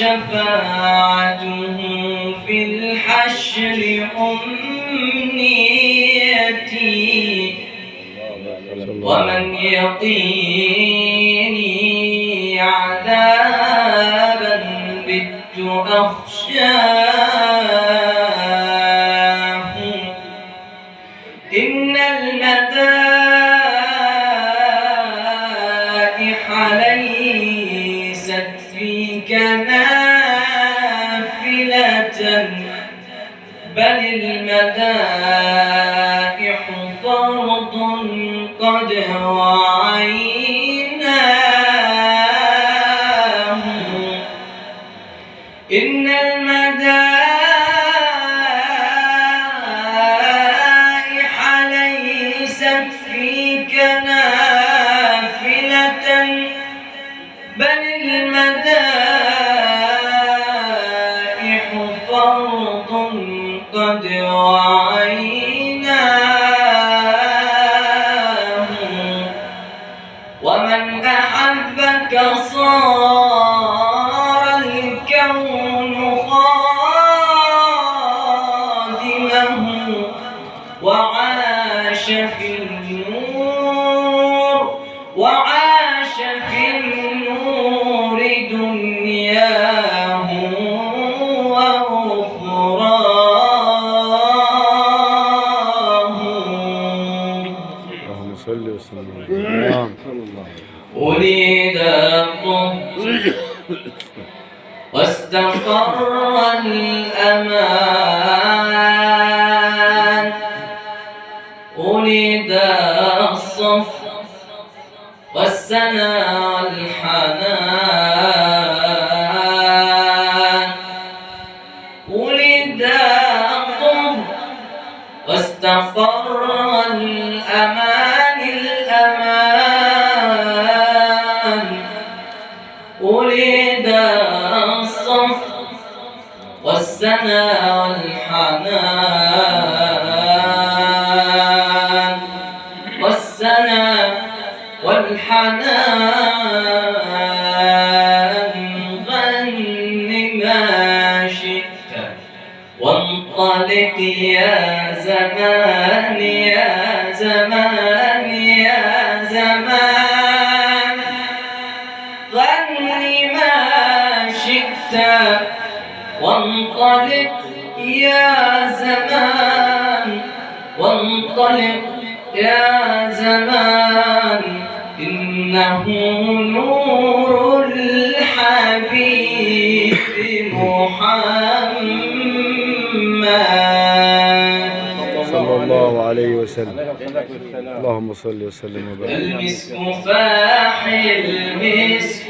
شفاعته في الحشر أمنيتي ومن يقيني عذابا بت أخشاه إن المدائح ليست فيك نافلة بل المدائح فرض قد وعيناه إن المدائح ليست فيك نافلة بل المدائح فرض قد وعيناه ومن أحبك صار الكون خادمه وعاش في النور دنياه وأخراه. اللهم صل وسلم. أريد الطهر واستقر الأمان أريد الصفر والسنا والحنان أريد الطهر واستقر الأمان أريد الصفر والسنا والحنان والسنا والحنان غن ما شئت وانطلق يا زمان يا زمان يا زمان غن ما شئت وانطلق يا زمان وانطلق يا زمان إنه نور الحبيب محمد صلى الله عليه وسلم. اللهم صل وسلم وبارك. المسك فاح المسك